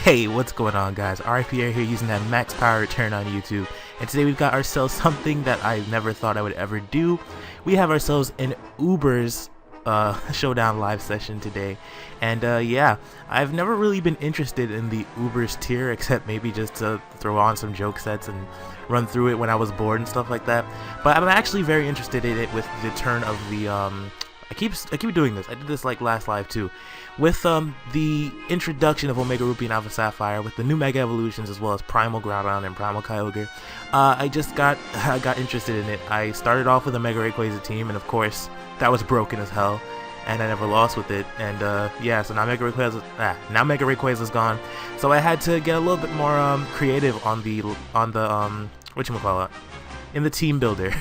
Hey, what's going on, guys? R.I.Pierre here using that max power return on YouTube, and today we've got ourselves something that I never thought I would ever do. We have ourselves an Uber's Showdown live session today, and yeah, I've never really been interested in the Uber's tier except maybe just to throw on some joke sets and run through it when I was bored and stuff like that. But I'm actually very interested in it with the turn of the I keep doing this. I did this like last live too, with the introduction of Omega Ruby and Alpha Sapphire, with the new Mega Evolutions as well as Primal Groudon and Primal Kyogre. I got interested in it. I started off with a Mega Rayquaza team, and of course that was broken as hell, and I never lost with it. And yeah, so now Mega Rayquaza's gone. So I had to get a little bit more creative on the whatchamacallit, in the team builder.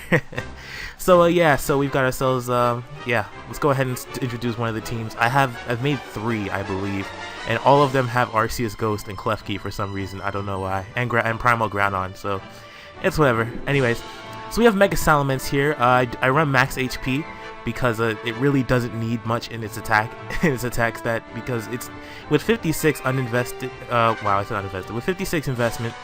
So yeah, so we've got ourselves yeah, let's go ahead and introduce one of the teams. I've made 3, I believe, and all of them have Arceus Ghost and Klefki for some reason. I don't know why, and Primal Groudon, so it's whatever. Anyways, so we have Mega-Mence here. I run max HP because it really doesn't need much in its attack stat, because it's with 56 uninvested. Wow, I said uninvested. With 56 investment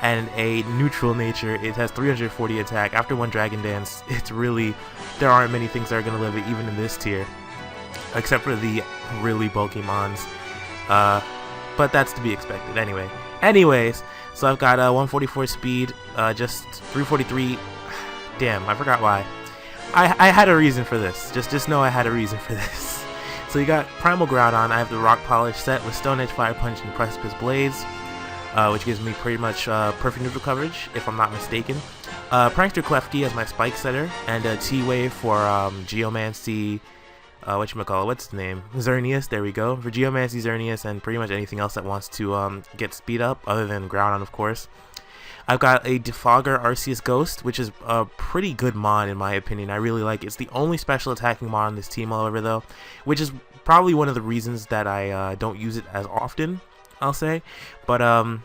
and a neutral nature, it has 340 attack. After one Dragon Dance, it's really, there aren't many things that are going to live it, even in this tier, except for the really bulky mons. But that's to be expected anyways. So I've got 144 speed, just 343. Damn, I forgot why. I had a reason for this. Just know I had a reason for this. So you got Primal Groudon. I have the Rock Polish set with Stone Edge, Fire Punch, and Precipice Blades, which gives me pretty much perfect neutral coverage, if I'm not mistaken. Prankster Klefki as my spike setter, and T-Wave for Geomancy, whatchamacallit, what's his name? Xerneas, there we go. For Geomancy, Xerneas, and pretty much anything else that wants to get speed up, other than Groudon, of course. I've got a Defogger Arceus Ghost, which is a pretty good mon in my opinion. I really like it. It's the only special attacking mon on this team, however, though, which is probably one of the reasons that I don't use it as often, I'll say. But I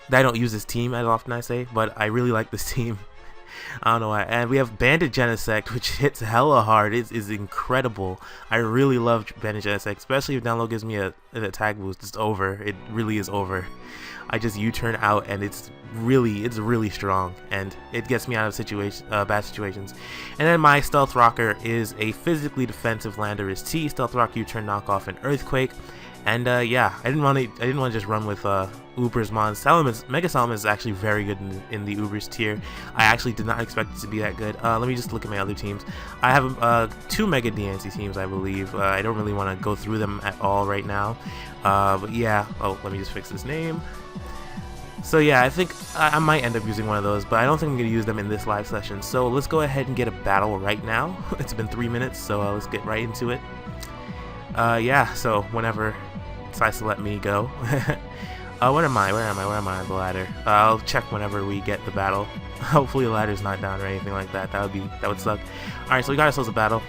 don't use this team as often, I say, but I really like this team. I don't know why. And we have Bandit Genesect, which hits hella hard. It is incredible. I really love Bandit Genesect, especially if download gives me an attack boost. It's over. It really is over. I just U-turn out, and it's really strong, and it gets me out of bad situations. And then my Stealth Rocker is a physically defensive Landorus T, Stealth Rock U-turn knockoff, and Earthquake. And yeah, I didn't want to just run with Uber's mons. Mega-Mence is actually very good in the Uber's tier. I actually did not expect it to be that good. Let me just look at my other teams. I have 2 Mega DNC teams, I believe. I don't really want to go through them at all right now. But yeah, oh, let me just fix this name. So yeah, I think I might end up using one of those, but I don't think I'm going to use them in this live session. So let's go ahead and get a battle right now. It's been 3 minutes, so let's get right into it. Yeah, so whenever it decides to let me go. Where am I on the ladder? I'll check whenever we get the battle. Hopefully the ladder's not down or anything like that. That would suck. Alright, so we got ourselves a battle.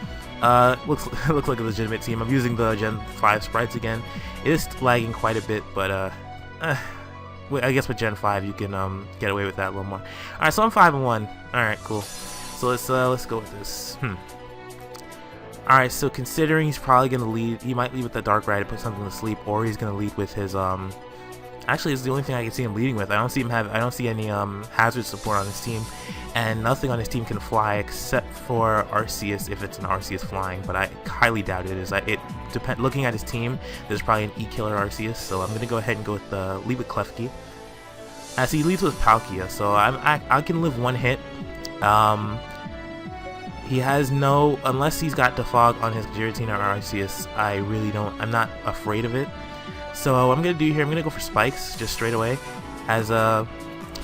Looks like a legitimate team. I'm using the Gen 5 sprites again. It is lagging quite a bit, but I guess with Gen 5 you can get away with that a little more. Alright, so I'm 5-1. Alright, cool. So let's go with this. Alright, so considering he's probably gonna lead, he might lead with the Dark Ride to put something to sleep, or he's gonna lead with his actually, it's the only thing I can see him leading with. I don't see any hazard support on his team, and nothing on his team can fly except for Arceus, if it's an Arceus flying, but I highly doubt it is. Looking at his team, there's probably an E-Killer Arceus, so I'm gonna go ahead and go with lead with Klefki, as he leads with Palkia, so I can live one hit. He has no, unless he's got Defog on his Giratina or Arceus, I'm not afraid of it. So what I'm gonna do here, I'm gonna go for spikes just straight away, as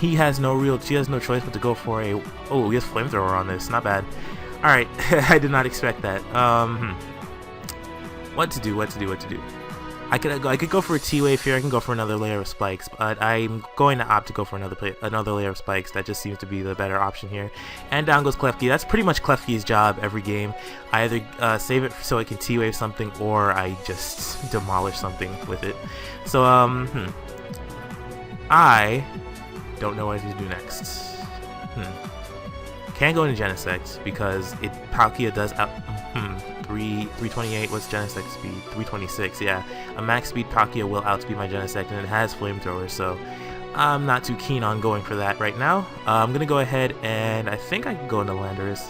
she has no choice but to go for a, oh, he has flamethrower on this, not bad. Alright, I did not expect that. What to do? I could go for a T-Wave here, I can go for another layer of spikes, but I'm going to opt to go for another layer of spikes. That just seems to be the better option here. And down goes Klefki. That's pretty much Klefki's job every game. I either save it so I can T-Wave something, or I just demolish something with it. So, I don't know what to do next. Can't go into Genesect because Palkia does out 328. What's Genesect speed? 326. Yeah, a max speed Palkia will outspeed my Genesect, and it has flamethrower, so I'm not too keen on going for that right now. I'm gonna go ahead and I think I can go into Landorus.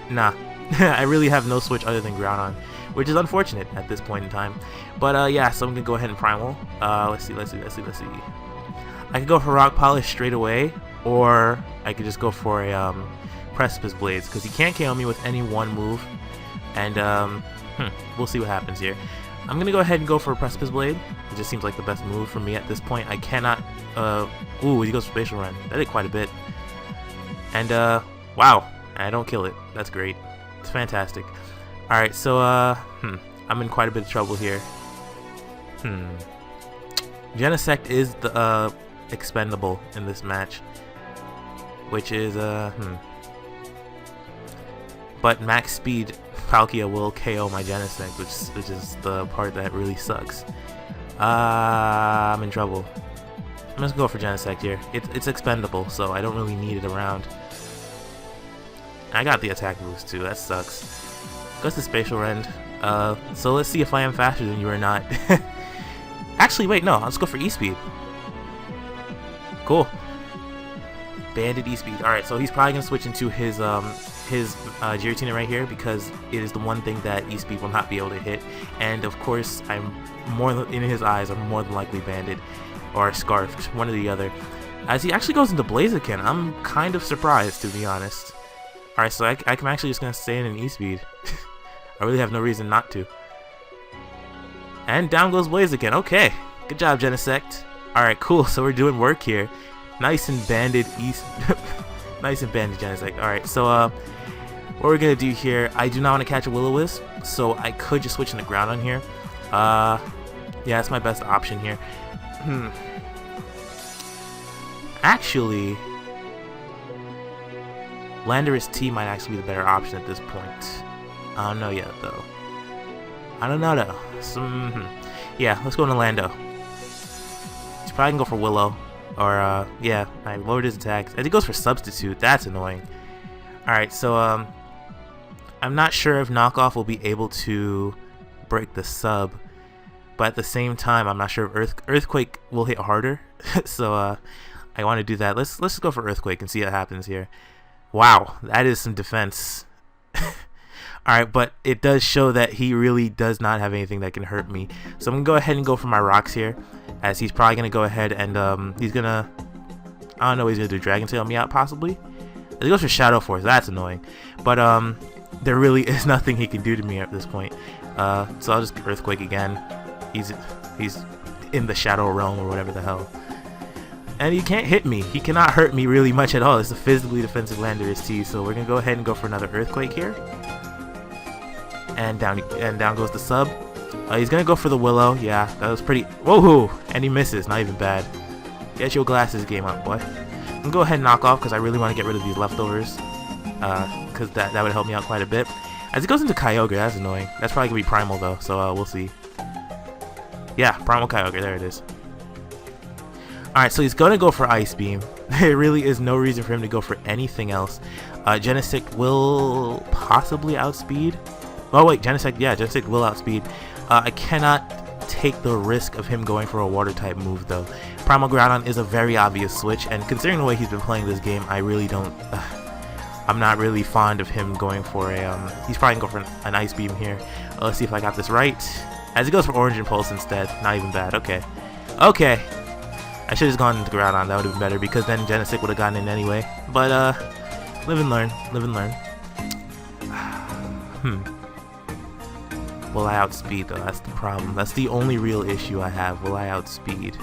Nah, I really have no switch other than Groudon, which is unfortunate at this point in time. But yeah, so I'm gonna go ahead and Primal. Let's see. I could go for Rock Polish straight away, or I could just go for a Precipice Blades, because he can't KO me with any one move. And we'll see what happens here. I'm gonna go ahead and go for a Precipice Blade. It just seems like the best move for me at this point. I cannot. Ooh, he goes for Spatial Run. That did quite a bit. And wow, I don't kill it. That's great. It's fantastic. All right, so I'm in quite a bit of trouble here. Genesect is the expendable in this match, which is but max speed Palkia will KO my Genesect, which is the part that really sucks. I'm in trouble. I'm just gonna go for Genesect here. It's expendable, so I don't really need it around. I got the attack boost too. That sucks. Goes to Spatial Rend. So let's see if I am faster than you or not. Actually, wait, no. Let's go for E-Speed. Cool. Banded E-Speed. Alright, so he's probably going to switch into his Giratina right here, because it is the one thing that E-Speed will not be able to hit. And of course, in his eyes, I'm more than likely Banded or Scarfed, one or the other. As he actually goes into Blaziken, I'm kind of surprised, to be honest. Alright, so I'm actually just going to stay in an E-Speed. I really have no reason not to. And down goes Blaziken. Okay. Good job, Genesect. Alright, cool. So we're doing work here. Nice and banded nice and banded Genesect. Alright, so what we're going to do here, I do not want to catch a Will-O-Wisp, so I could just switch into Groudon here. Yeah, that's my best option here. Actually, Landorus T might actually be the better option at this point. I don't know yet, though. Yeah, let's go into Lando. He's probably gonna go for Willow. Or, yeah, I lowered his attacks. I think he goes for Substitute. That's annoying. Alright, so, I'm not sure if Knockoff will be able to break the sub. But at the same time, I'm not sure if Earthquake will hit harder. So, I want to do that. Let's just go for Earthquake and see what happens here. Wow, that is some defense. Alright, but it does show that he really does not have anything that can hurt me. So I'm going to go ahead and go for my rocks here, as he's probably going to go ahead and he's going to, I don't know what he's going to do, Dragon Tail me out possibly? He goes for Shadow Force, that's annoying. But there really is nothing he can do to me at this point. So I'll just Earthquake again. He's in the Shadow Realm or whatever the hell. And he can't hit me. He cannot hurt me really much at all. It's a physically defensive Landorus T, so we're going to go ahead and go for another Earthquake here. And down goes the sub. He's gonna go for the Willow. Yeah, that was pretty. Whoa! And he misses. Not even bad. Get your glasses game up, boy. I'm gonna go ahead and knock off because I really want to get rid of these leftovers. Because that would help me out quite a bit. As he goes into Kyogre, that's annoying. That's probably gonna be Primal though, so we'll see. Yeah, Primal Kyogre. There it is. All right, so he's gonna go for Ice Beam. There really is no reason for him to go for anything else. Genesect will possibly outspeed. Oh wait, Genesect, yeah, Genesect will outspeed. I cannot take the risk of him going for a water type move though. Primal Groudon is a very obvious switch, and considering the way he's been playing this game, I really don't, I'm not really fond of him going for a, he's probably gonna go for an Ice Beam here. Let's see if I got this right. As he goes for Orange Impulse instead, not even bad, okay. Okay, I should have gone into Groudon, that would have been better, because then Genesect would have gotten in anyway. But, live and learn, live and learn. Will I outspeed though? That's the problem. That's the only real issue I have. Will I outspeed?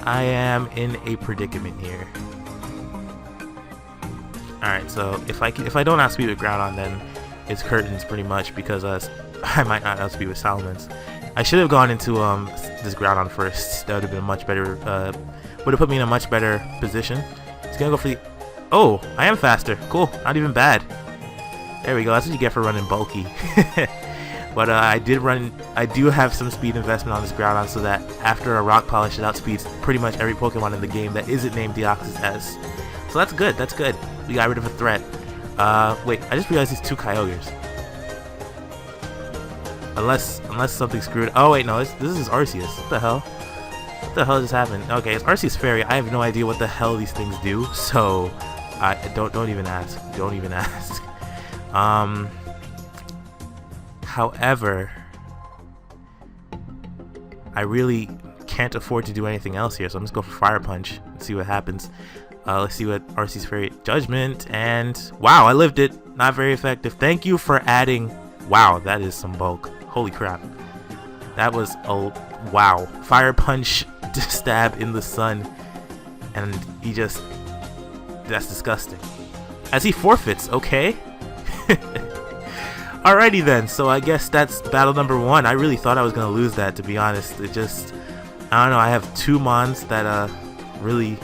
I am in a predicament here. Alright, so if I don't outspeed with Groudon, then it's curtains pretty much, because I might not outspeed with Salamence. I should have gone into this Groudon first. That would have been a much better, would have put me in a much better position. It's gonna go for the... Oh, I am faster. Cool. Not even bad. There we go. That's what you get for running bulky. But I do have some speed investment on this Groudon, so that after a Rock Polish, it outspeeds pretty much every Pokemon in the game that isn't named Deoxys S. So that's good, that's good. We got rid of a threat. Wait, I just realized these 2 Kyogres. Unless something screwed. Oh wait, no, this is Arceus. What the hell? What the hell just happened? Okay, it's Arceus Fairy. I have no idea what the hell these things do, so I don't even ask. Don't even ask. However, I really can't afford to do anything else here, so I'm just going for Fire Punch and see what happens. Let's see what Arceus Fairy Judgment, and wow, I lived it. Not very effective. Thank you for adding. Wow, that is some bulk. Holy crap. That was a wow. Fire Punch stab in the sun, and he just, that's disgusting. As he forfeits, okay. Alrighty then, so I guess that's battle number 1. I really thought I was gonna lose that, to be honest. It just, I don't know, I have 2 Mons that really,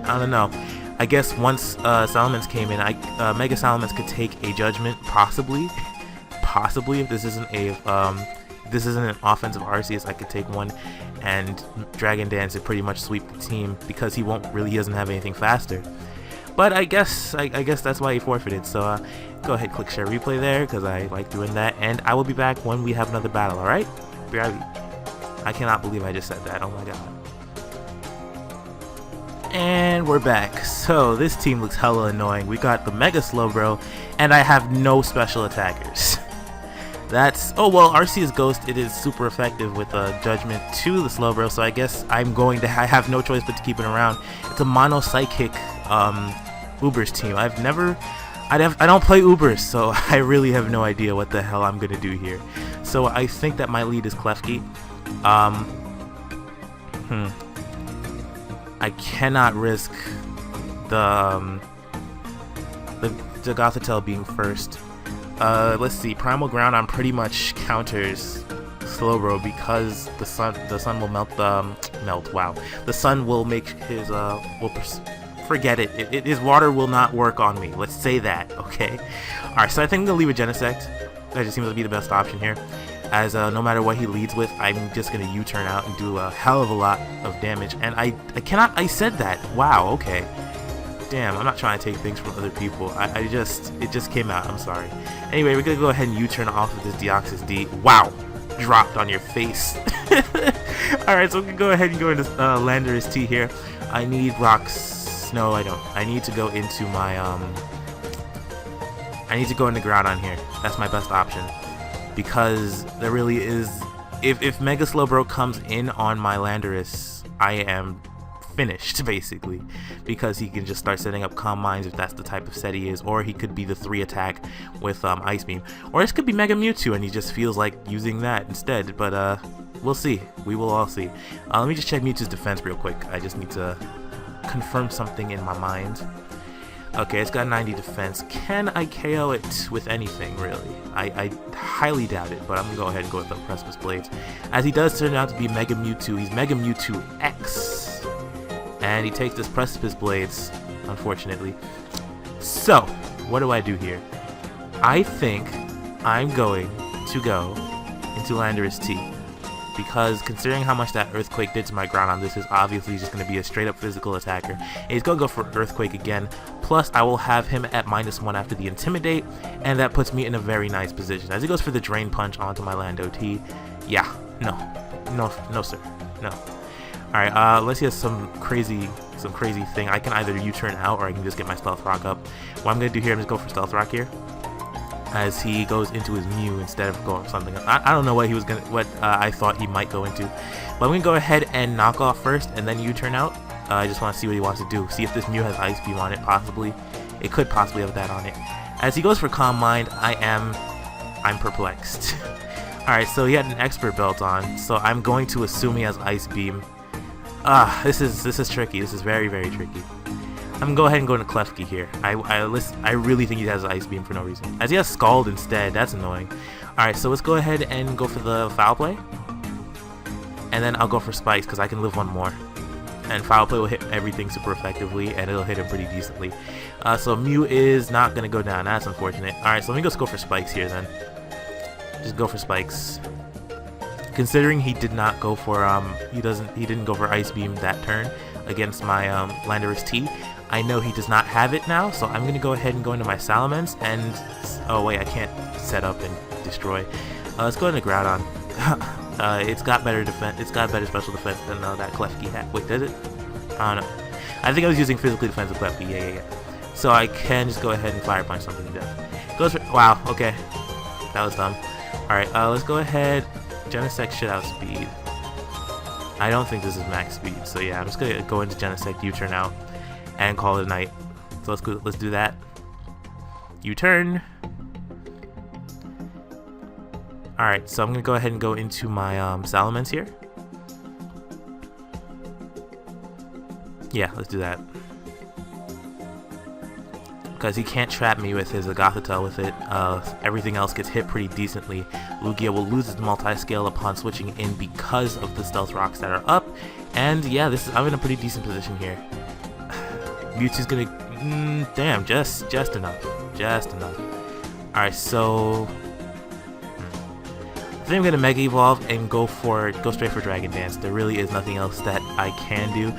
I don't know. I guess once Salamence came in, Mega Salamence could take a Judgment, possibly. Possibly, if this isn't an offensive Arceus, I could take one and Dragon Dance and pretty much sweep the team, because he doesn't have anything faster. But I guess that's why he forfeited. So go ahead, click share replay there, because I like doing that, and I will be back when we have another battle. All right? I cannot believe I just said that. Oh my god. And we're back. So this team looks hella annoying. We got the Mega Slowbro, and I have no special attackers. That's, oh well, Arceus Ghost, it is super effective with Judgment to the Slowbro, so I guess I have no choice but to keep it around. It's a mono psychic Ubers team. I don't play Ubers, so I really have no idea what the hell I'm gonna do here. So I think that my lead is Klefki. I cannot risk the Gothitelle being first. Let's see. Primal Groundon pretty much counters Slowbro, because the sun will melt. Wow, the sun will make his forget it. His water will not work on me. Let's say that. Okay. All right. So I think I'm gonna leave a Genesect. That just seems to be the best option here, as no matter what he leads with, I'm just gonna U-turn out and do a hell of a lot of damage. And I cannot. I said that. Wow. Okay. Damn, I'm not trying to take things from other people. It just came out. I'm sorry. Anyway, we're gonna go ahead and U-turn off of this Deoxys D. Wow, dropped on your face. All right, so we can go ahead and go into Landorus T here. I need rocks. No, I don't. I need to go into my I need to go into Groudon here. That's my best option, because there really is. If Mega Slowbro comes in on my Landorus, I am finished, basically, because he can just start setting up Calm Minds if that's the type of set he is, or he could be the 3 attack with Ice Beam, or this could be Mega Mewtwo and he just feels like using that instead. But we'll see. We will all see. Let me just check Mewtwo's defense real quick. I just need to confirm something in my mind. Okay, it's got 90 defense. Can I KO it with anything, really? I highly doubt it, but I'm gonna go ahead and go with the Precipice Blades, as he does turn out to be Mega Mewtwo. He's Mega Mewtwo X. And he takes this Precipice Blades, unfortunately. So, what do I do here? I think I'm going to go into Landorus T, because considering how much that Earthquake did to my Groudon, this is obviously just going to be a straight up physical attacker. And he's going to go for Earthquake again, plus I will have him at -1 after the Intimidate, and that puts me in a very nice position. As he goes for the Drain Punch onto my Lando T, yeah, no sir, no. Alright, let's get some crazy thing. I can either U-turn out, or I can just get my Stealth Rock up. What I'm going to do here, I'm just going for Stealth Rock here, as he goes into his Mew instead of going for something. I don't know what I thought he might go into, but I'm going to go ahead and knock off first and then U-turn out. I just want to see what he wants to do. See if this Mew has Ice Beam on it, possibly. It could possibly have that on it. As he goes for Calm Mind, I'm perplexed. Alright, so he had an Expert Belt on, so I'm going to assume he has Ice Beam. This is tricky. This is very, very tricky. I'm gonna go ahead and go into Klefki here. I really think he has Ice Beam for no reason, as he has Scald instead. That's annoying. Alright, so let's go ahead and go for the Foul Play, and then I'll go for Spikes, because I can live one more, and Foul Play will hit everything super effectively, and it'll hit him pretty decently. So Mew is not gonna go down. That's unfortunate. Alright, so let me just go for Spikes here then. Just go for spikes. Considering he did not go for he didn't go for Ice Beam that turn against my Landorus T. I know he does not have it now, so I'm gonna go ahead and go into my Salamence and oh wait, I can't set up and destroy. Let's go into Groudon. It's got better defense. It's got better special defense than that Klefki had. Wait, does it? I don't know. I think I was using physically defensive Klefki. Yeah. So I can just go ahead and Fire Punch something to death. Goes for, wow. Okay, that was dumb. All right, let's go ahead. Genesect should outspeed. I don't think this is max speed, so yeah, I'm just gonna go into Genesect U-turn out and call it a night. So let's do that. U-turn. Alright, so I'm gonna go ahead and go into my Salamence here. Yeah, let's do that. Because he can't trap me with his Agatha with it. Everything else gets hit pretty decently. Lugia will lose its multi-scale upon switching in because of the stealth rocks that are up. And yeah, I'm in a pretty decent position here. Mewtwo's gonna damn, just enough. Just enough. Alright, so I think I'm gonna Mega Evolve and go straight for Dragon Dance. There really is nothing else that I can do.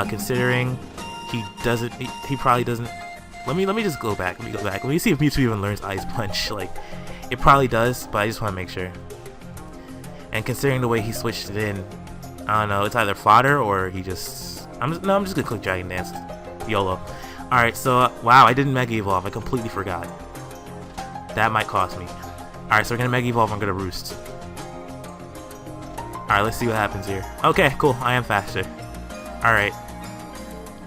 Considering he probably doesn't. Let me just go back. Let me see if Mewtwo even learns Ice Punch. Like, it probably does, but I just want to make sure. And considering the way he switched it in, I don't know. It's either fodder or he just. I'm just gonna click Dragon Dance. YOLO. All right. So wow, I didn't Mega Evolve. I completely forgot. That might cost me. All right. So we're gonna Mega Evolve. I'm gonna Roost. All right. Let's see what happens here. Okay. Cool. I am faster. All right.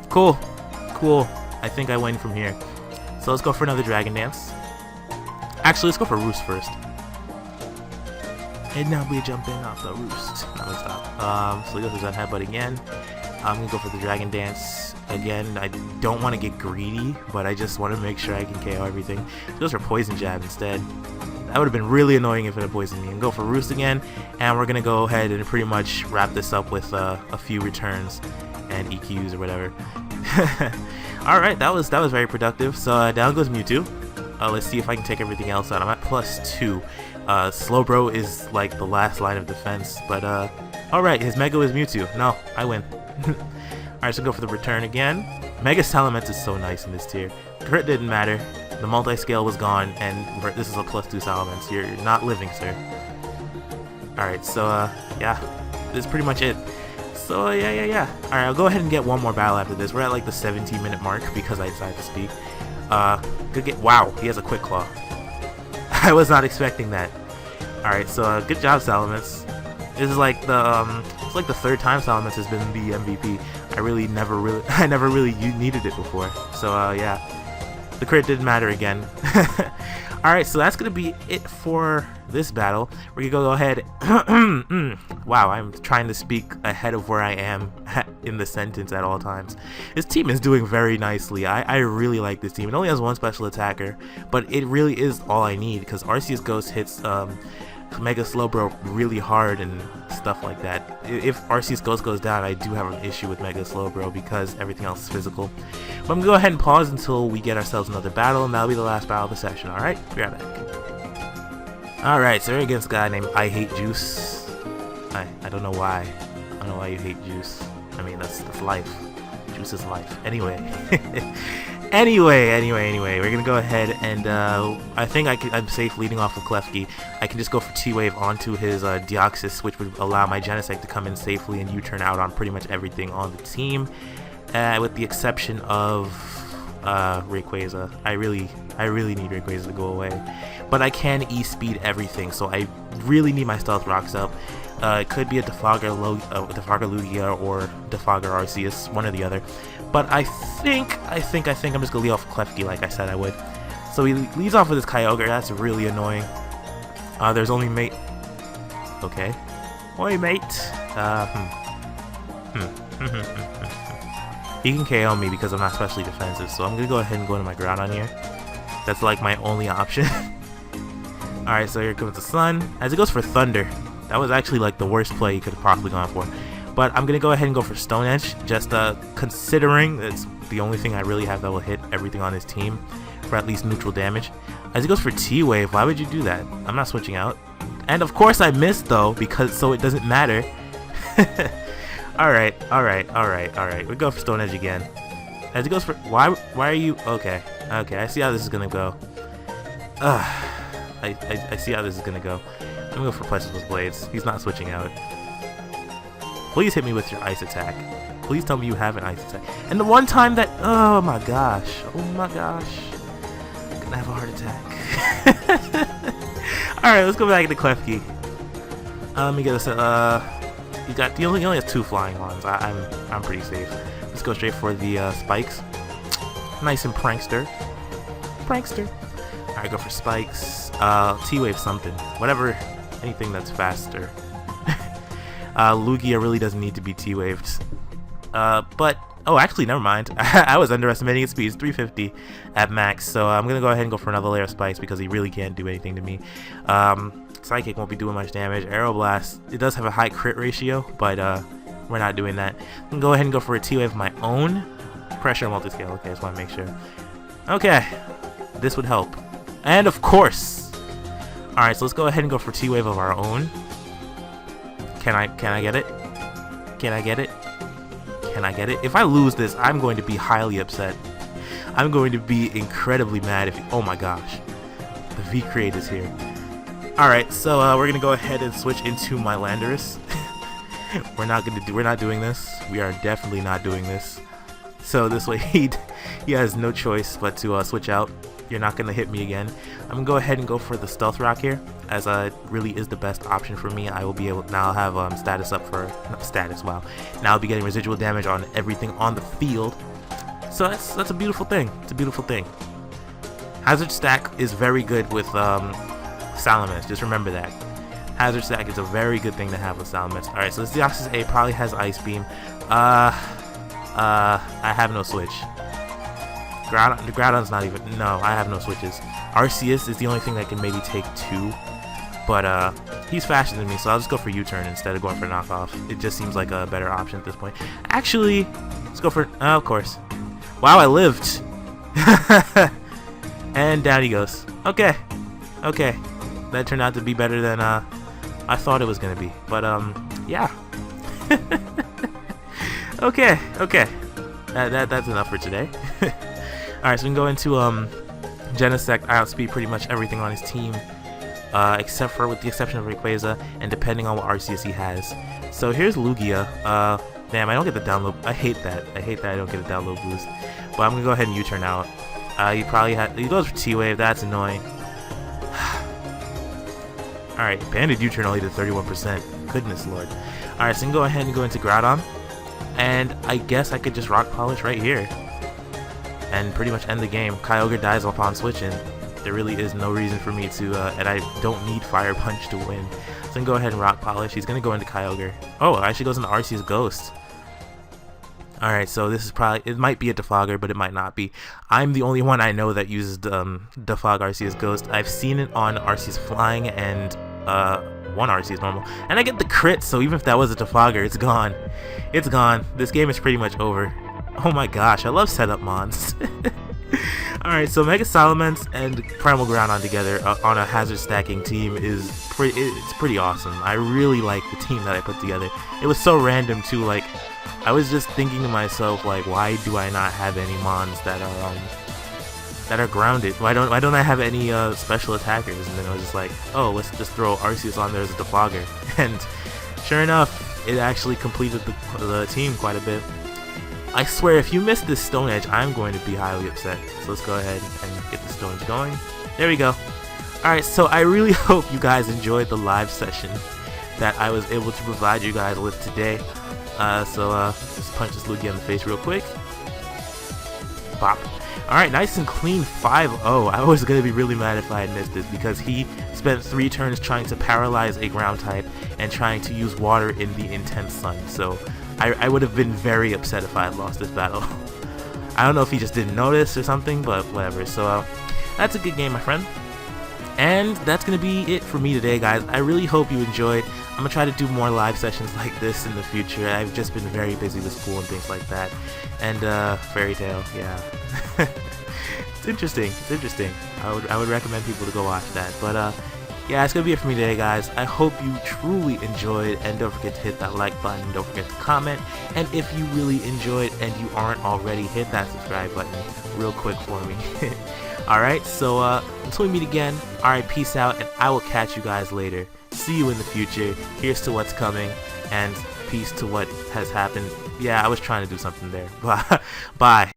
Cool. I think I win from here. So let's go for another Dragon Dance. Actually, let's go for Roost first. And now we jump in off the Roost. Now we stop. So we go for Zen Headbutt again. I'm gonna go for the Dragon Dance again. I don't want to get greedy, but I just want to make sure I can KO everything. It goes for Poison Jab instead. That would have been really annoying if it had poisoned me. And go for Roost again, and we're gonna go ahead and pretty much wrap this up with a few returns and EQs or whatever. Alright, that was very productive. So down goes Mewtwo. Let's see if I can take everything else out. I'm at +2. Slowbro is like the last line of defense, but alright, his Mega is Mewtwo. No, I win. Alright, so go for the return again. Mega Salamence is so nice in this tier. Crit didn't matter. The multi-scale was gone, and this is a +2 Salamence. You're not living, sir. Alright, so yeah, this is pretty much it. So yeah. Alright, I'll go ahead and get one more battle after this. We're at like the 17-minute mark because I decided to speak. Wow, he has a Quick Claw. I was not expecting that. Alright, so good job, Salamence. This is like the it's like the third time Salamence has been the MVP. I never really needed it before. So yeah, the crit didn't matter again. Alright, so that's gonna be it for this battle. We're gonna go ahead. Wow, I'm trying to speak ahead of where I am in the sentence at all times. This team is doing very nicely. I really like this team. It only has one special attacker, but it really is all I need because Arceus Ghost hits Mega Slowbro really hard and stuff like that. If Arceus Ghost goes down, I do have an issue with Mega Slowbro because everything else is physical. But I'm gonna go ahead and pause until we get ourselves another battle, and that'll be the last battle of the session. Alright, be right back. Alright, so we're against a guy named I Hate Juice. I don't know why. I don't know why you hate Juice. I mean, that's life. Juice is life. Anyway. Anyway, we're gonna go ahead and I think I'm safe leading off with Klefki. I can just go for T-Wave onto his Deoxys, which would allow my Genesect to come in safely and U-turn out on pretty much everything on the team, with the exception of Rayquaza. I really need Rayquaza to go away, but I can E-speed everything, so I really need my Stealth Rocks up. It could be a Defogger Lugia or Defogger Arceus, one or the other. But I think I'm just gonna lead off Klefki like I said I would. So he leads off with his Kyogre. That's really annoying. There's only mate. Okay. Oi, mate. He can KO me because I'm not specially defensive. So I'm gonna go ahead and go into my Groudon here. That's like my only option. Alright, so here comes the Sun. As it goes for Thunder. That was actually like the worst play you could have possibly gone for. But I'm going to go ahead and go for Stone Edge, just considering it's the only thing I really have that will hit everything on his team for at least neutral damage. As he goes for T-Wave, why would you do that? I'm not switching out. And of course I missed though, because so it doesn't matter. Alright. We go for Stone Edge again. As he goes for why are you okay. Okay, I see how this is gonna go. I see how this is gonna go. I'm gonna go for Flexible Blades. He's not switching out. Please hit me with your ice attack. Please tell me you have an ice attack. And the one time that oh my gosh. I'm gonna have a heart attack. Alright, let's go back into Klefki. Let me get this he only has 2 flying ones. I'm pretty safe. Let's go straight for the spikes. Nice and prankster. Alright, go for spikes. T-Wave something. Whatever, anything that's faster. Lugia really doesn't need to be T-Waved. But, oh, actually, never mind. I was underestimating its speed. It's 350 at max, so I'm going to go ahead and go for another layer of spikes because he really can't do anything to me. Psychic won't be doing much damage. Aeroblast, it does have a high crit ratio, but we're not doing that. I'm going to go ahead and go for a T-Wave of my own. Pressure multiscale. Okay, just want to make sure. Okay, this would help. And of course. Alright, so let's go ahead and go for T-Wave of our own. Can I get it? Can I get it? Can I get it? If I lose this, I'm going to be highly upset. I'm going to be incredibly mad if oh my gosh. The V-Create is here. Alright, so we're gonna go ahead and switch into my Landorus. we're not doing this. We are definitely not doing this. So this way he has no choice but to switch out. You're not gonna hit me again. I'm gonna go ahead and go for the Stealth Rock here, as it really is the best option for me. I will be able now have status up for status. Wow, now I'll be getting residual damage on everything on the field. So that's a beautiful thing. It's a beautiful thing. Hazard Stack is very good with Salamence. Just remember that. Hazard Stack is a very good thing to have with Salamence. Alright, so this Deoxys A probably has Ice Beam. I have no switch. Groudon's not even... No, I have no switches. Arceus is the only thing that can maybe take 2. But he's faster than me, so I'll just go for U-turn instead of going for knockoff. It just seems like a better option at this point. Actually, let's go for... of course. Wow, I lived. And down he goes. Okay. Okay. That turned out to be better than I thought it was going to be. But, yeah. Okay. Okay. That's enough for today. Alright, so we can go into Genesect. I outspeed pretty much everything on his team, except for with the exception of Rayquaza, and depending on what Arceus he has. So here's Lugia. Damn, I don't get the download. I hate that. I hate that I don't get a download boost. But I'm gonna go ahead and U-turn out. He goes for T-Wave. That's annoying. Alright, Banded U-turn only did 31%. Goodness lord. Alright, so I can go ahead and go into Groudon. And I guess I could just Rock Polish right here. And pretty much end the game. Kyogre dies upon switching. There really is no reason for me to, and I don't need Fire Punch to win. So I can go ahead and Rock Polish. He's going to go into Kyogre. Oh, it actually goes into Arceus Ghost. Alright, so this is probably, it might be a Defogger, but it might not be. I'm the only one I know that uses Defog Arceus Ghost. I've seen it on Arceus Flying and one Arceus Normal. And I get the crit, so even if that was a Defogger, it's gone. It's gone. This game is pretty much over. Oh my gosh, I love setup mons. Alright, so Mega Salamence and Primal Groudon together on a hazard stacking team is it's pretty awesome. I really like the team that I put together. It was so random too, like I was just thinking to myself, like, why do I not have any mons that are grounded? Why don't I have any special attackers? And then I was just like, oh, let's just throw Arceus on there as a Defogger. And sure enough, it actually completed the team quite a bit. I swear, if you miss this Stone Edge, I'm going to be highly upset. So let's go ahead and get the Stone Edge going. There we go. Alright, so I really hope you guys enjoyed the live session that I was able to provide you guys with today. Just punch this Lugia in the face real quick. Bop. Alright, nice and clean 5-0. I was going to be really mad if I had missed this because he spent 3 turns trying to paralyze a ground type and trying to use water in the intense sun. So I would have been very upset if I had lost this battle. I don't know if he just didn't notice or something, but whatever. So that's a good game, my friend. And that's going to be it for me today, guys. I really hope you enjoyed. I'm going to try to do more live sessions like this in the future. I've just been very busy with school and things like that. And Fairy Tail, yeah. It's interesting. It's interesting. I would recommend people to go watch that. But yeah, it's gonna be it for me today, guys. I hope you truly enjoyed, and don't forget to hit that like button, don't forget to comment, and if you really enjoyed and you aren't already, hit that subscribe button real quick for me. Alright, so until we meet again, alright, peace out, and I will catch you guys later. See you in the future. Here's to what's coming, and peace to what has happened. Yeah, I was trying to do something there. Bye.